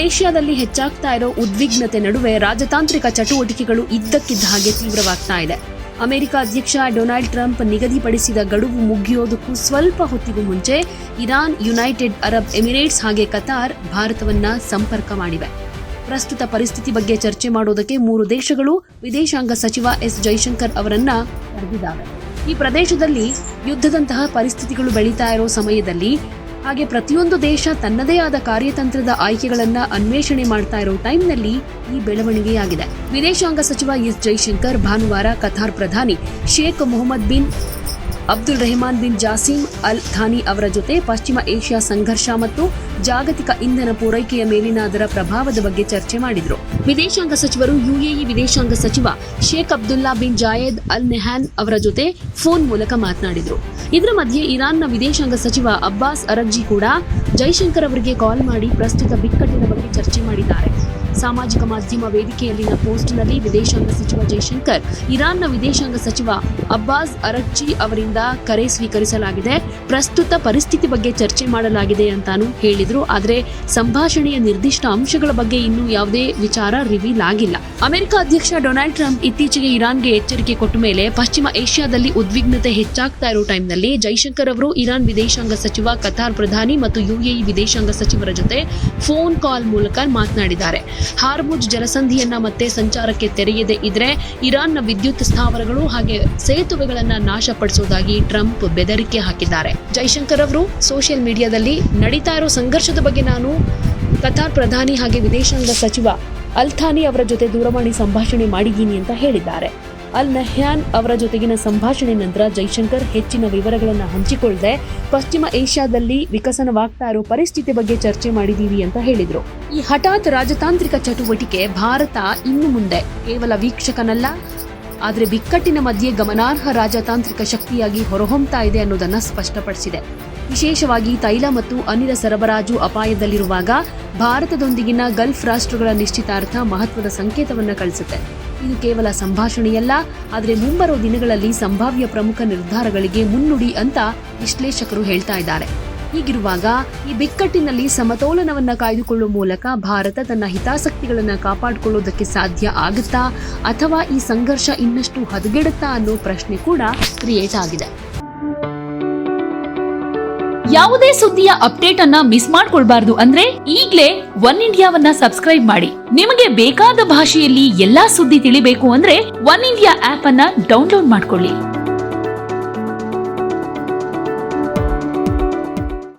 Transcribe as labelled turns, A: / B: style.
A: ಏಷ್ಯಾದಲ್ಲಿ ಹೆಚ್ಚಾಗ್ತಾ ಇರೋ ಉದ್ವಿಗ್ನತೆ ನಡುವೆ ರಾಜತಾಂತ್ರಿಕ ಚಟುವಟಿಕೆಗಳು ಇದ್ದಕ್ಕಿದ್ದ ಹಾಗೆ ತೀವ್ರವಾಗ್ತಾ ಇದೆ. ಅಮೆರಿಕ ಅಧ್ಯಕ್ಷ ಡೊನಾಲ್ಡ್ ಟ್ರಂಪ್ ನಿಗದಿಪಡಿಸಿದ ಗಡುವು ಮುಗಿಯೋದಕ್ಕೂ ಸ್ವಲ್ಪ ಹೊತ್ತಿಗೂ ಮುಂಚೆ ಇರಾನ್, ಯುನೈಟೆಡ್ ಅರಬ್ ಎಮಿರೇಟ್ಸ್ ಹಾಗೆ ಕತಾರ್ ಭಾರತವನ್ನ ಸಂಪರ್ಕ ಮಾಡಿವೆ. ಪ್ರಸ್ತುತ ಪರಿಸ್ಥಿತಿ ಬಗ್ಗೆ ಚರ್ಚೆ ಮಾಡೋದಕ್ಕೆ 3 ದೇಶಗಳು ವಿದೇಶಾಂಗ ಸಚಿವ ಎಸ್ ಜೈಶಂಕರ್ ಅವರನ್ನ ಕರೆದಿದ್ದಾವೆ. ಈ ಪ್ರದೇಶದಲ್ಲಿ ಯುದ್ಧದಂತಹ ಪರಿಸ್ಥಿತಿಗಳು ಬೆಳೀತಾ ಇರೋ ಸಮಯದಲ್ಲಿ ಹಾಗೆ ಪ್ರತಿಯೊಂದು ದೇಶ ತನ್ನದೇ ಆದ ಕಾರ್ಯತಂತ್ರದ ಆಯ್ಕೆಗಳನ್ನ ಅನ್ವೇಷಣೆ ಮಾಡ್ತಾ ಇರೋ ಟೈಮ್ನಲ್ಲಿ ಈ ಬೆಳವಣಿಗೆಯಾಗಿದೆ. ವಿದೇಶಾಂಗ ಸಚಿವ ಎಸ್ ಜೈಶಂಕರ್ ಭಾನುವಾರ ಕತಾರ್ ಪ್ರಧಾನಿ Sheikh Mohammed bin Abdul Rahman bin Jassim Al Thani ಅವರ ಜೊತೆ ಪಶ್ಚಿಮ ಏಷ್ಯಾ ಸಂಘರ್ಷ ಮತ್ತು ಜಾಗತಿಕ ಇಂಧನ ಪೂರೈಕೆಯ ಮೇಲಿನ ಅದರ ಪ್ರಭಾವದ ಬಗ್ಗೆ ಚರ್ಚೆ ಮಾಡಿದ್ರು. ವಿದೇಶಾಂಗ ಸಚಿವರು ಯುಎಇ ವಿದೇಶಾಂಗ ಸಚಿವ ಶೇಖ್ ಅಬ್ದುಲ್ಲಾ ಬಿನ್ ಜಾಯೆದ್ ಅಲ್ ನೆಹಾನ್ ಅವರ ಜೊತೆ ಫೋನ್ ಮೂಲಕ ಮಾತನಾಡಿದ್ರು. ಇದರ ಮಧ್ಯೆ ಇರಾನ್ನ ವಿದೇಶಾಂಗ ಸಚಿವ ಅಬ್ಬಾಸ್ ಅರಗ್ಜಿ ಕೂಡ ಜೈಶಂಕರ್ ಅವರಿಗೆ ಕಾಲ್ ಮಾಡಿ ಪ್ರಸ್ತುತ ಬಿಕ್ಕಟ್ಟಿನ ಬಗ್ಗೆ ಚರ್ಚೆ ಮಾಡಿದ್ದಾರೆ. ಸಾಮಾಜಿಕ ಮಾಧ್ಯಮ ವೇದಿಕೆಯಲ್ಲಿನ ಪೋಸ್ಟ್ನಲ್ಲಿ ವಿದೇಶಾಂಗ ಸಚಿವ ಜೈಶಂಕರ್ ಇರಾನ್ನ ವಿದೇಶಾಂಗ ಸಚಿವ ಅಬ್ಬಾಸ್ ಅರಗ್ಜಿ ಅವರಿಂದ ಕರೆ ಸ್ವೀಕರಿಸಲಾಗಿದೆ, ಪ್ರಸ್ತುತ ಪರಿಸ್ಥಿತಿ ಬಗ್ಗೆ ಚರ್ಚೆ ಮಾಡಲಾಗಿದೆ ಅಂತಾನೂ ಹೇಳಿದ್ರು. ಆದರೆ ಸಂಭಾಷಣೆಯ ನಿರ್ದಿಷ್ಟ ಅಂಶಗಳ ಬಗ್ಗೆ ಇನ್ನೂ ಯಾವುದೇ ವಿಚಾರ ರಿವೀಲ್ ಆಗಿಲ್ಲ. ಅಮೆರಿಕ ಅಧ್ಯಕ್ಷ ಡೊನಾಲ್ಡ್ ಟ್ರಂಪ್ ಇತ್ತೀಚೆಗೆ ಇರಾನ್ಗೆ ಎಚ್ಚರಿಕೆ ಕೊಟ್ಟ ಮೇಲೆ ಪಶ್ಚಿಮ ಏಷ್ಯಾದಲ್ಲಿ ಉದ್ವಿಗ್ನತೆ ಹೆಚ್ಚಾಗ್ತಾ ಇರೋ ಟೈಮ್ನಲ್ಲಿ ಜೈಶಂಕರ್ ಅವರು ಇರಾನ್ ವಿದೇಶಾಂಗ ಸಚಿವ, ಕತಾರ್ ಪ್ರಧಾನಿ ಮತ್ತು ಯುಎಇ ವಿದೇಶಾಂಗ ಸಚಿವರ ಜೊತೆ ಫೋನ್ ಕಾಲ್ ಮೂಲಕ ಮಾತನಾಡಿದ್ದಾರೆ. ಹಾರ್ಮುಜ್ ಜಲಸಂಧಿಯನ್ನ ಮತ್ತೆ ಸಂಚಾರಕ್ಕೆ ತೆರೆಯದೇ ಇದ್ರೆ ಇರಾನ್ನ ವಿದ್ಯುತ್ ಸ್ಥಾವರಗಳು ಹಾಗೆ ಸೇತುವೆಗಳನ್ನ ನಾಶಪಡಿಸುವುದಾಗಿ ಟ್ರಂಪ್ ಬೆದರಿಕೆ ಹಾಕಿದ್ದಾರೆ. ಜೈಶಂಕರ್ ಅವರು ಸೋಷಿಯಲ್ ಮೀಡಿಯಾದಲ್ಲಿ ನಡೀತಾ ಇರೋ ಸಂಘರ್ಷದ ಬಗ್ಗೆ ನಾನು ಕತಾರ್ ಪ್ರಧಾನಿ ಹಾಗೆ ವಿದೇಶಾಂಗ ಸಚಿವ ಅಲ್ ಥಾನಿ ಅವರ ಜೊತೆ ದೂರವಾಣಿ ಸಂಭಾಷಣೆ ಮಾಡಿದ್ದೀನಿ ಅಂತ ಹೇಳಿದ್ದಾರೆ. ಅಲ್ ನಹ್ಯಾನ್ ಅವರ ಜೊತೆಗಿನ ಸಂಭಾಷಣೆ ನಂತರ ಜೈಶಂಕರ್ ಹೆಚ್ಚಿನ ವಿವರಗಳನ್ನು ಹಂಚಿಕೊಳ್ಳದೆ ಪಶ್ಚಿಮ ಏಷ್ಯಾದಲ್ಲಿ ವಿಕಸನವಾಗ್ತಾ ಇರೋ ಪರಿಸ್ಥಿತಿ ಬಗ್ಗೆ ಚರ್ಚೆ ಮಾಡಿದೀವಿ ಅಂತ ಹೇಳಿದ್ರು. ಈ ಹಠಾತ್ ರಾಜತಾಂತ್ರಿಕ ಚಟುವಟಿಕೆ ಭಾರತ ಇನ್ನು ಮುಂದೆ ಕೇವಲ ವೀಕ್ಷಕನಲ್ಲ, ಆದರೆ ಬಿಕ್ಕಟ್ಟಿನ ಮಧ್ಯೆ ಗಮನಾರ್ಹ ರಾಜತಾಂತ್ರಿಕ ಶಕ್ತಿಯಾಗಿ ಹೊರಹೊಮ್ಮುತ್ತಾ ಇದೆ ಅನ್ನೋದನ್ನ ಸ್ಪಷ್ಟಪಡಿಸಿದೆ. ವಿಶೇಷವಾಗಿ ತೈಲ ಮತ್ತು ಅನಿಲ ಸರಬರಾಜು ಅಪಾಯದಲ್ಲಿರುವಾಗ ಭಾರತದೊಂದಿಗಿನ ಗಲ್ಫ್ ರಾಷ್ಟ್ರಗಳ ನಿಶ್ಚಿತಾರ್ಥ ಮಹತ್ವದ ಸಂಕೇತವನ್ನ ಕಳಿಸುತ್ತೆ. ಇದು ಕೇವಲ ಸಂಭಾಷಣೆಯಲ್ಲ, ಆದರೆ ಮುಂಬರೋ ದಿನಗಳಲ್ಲಿ ಸಂಭಾವ್ಯ ಪ್ರಮುಖ ನಿರ್ಧಾರಗಳಿಗೆ ಮುನ್ನುಡಿ ಅಂತ ವಿಶ್ಲೇಷಕರು ಹೇಳ್ತಾ ಇದ್ದಾರೆ. ಹೀಗಿರುವಾಗ ಈ ಬಿಕ್ಕಟ್ಟಿನಲ್ಲಿ ಸಮತೋಲನವನ್ನ ಕಾಯ್ದುಕೊಳ್ಳುವ ಮೂಲಕ ಭಾರತ ತನ್ನ ಹಿತಾಸಕ್ತಿಗಳನ್ನ ಕಾಪಾಡಿಕೊಳ್ಳೋದಕ್ಕೆ ಸಾಧ್ಯ ಆಗುತ್ತಾ ಅಥವಾ ಈ ಸಂಘರ್ಷ ಇನ್ನಷ್ಟು ಹದಗೆಡುತ್ತಾ ಅನ್ನೋ ಪ್ರಶ್ನೆ ಕೂಡ ಕ್ರಿಯೇಟ್ ಆಗಿದೆ.
B: ಯಾವುದೇ ಸುದ್ದಿಯ ಅಪ್ಡೇಟ್ ಅನ್ನ ಮಿಸ್ ಮಾಡ್ಕೊಳ್ಬಾರ್ದು ಅಂದ್ರೆ ಈಗ್ಲೇ ಒನ್ ಇಂಡಿಯಾವನ್ನ ಸಬ್ಸ್ಕ್ರೈಬ್ ಮಾಡಿ. ನಿಮಗೆ ಬೇಕಾದ ಭಾಷೆಯಲ್ಲಿ ಎಲ್ಲಾ ಸುದ್ದಿ ತಿಳಿಬೇಕು ಅಂದ್ರೆ ಒನ್ ಇಂಡಿಯಾ ಆಪ್ ಅನ್ನ ಡೌನ್ಲೋಡ್ ಮಾಡ್ಕೊಳ್ಳಿ.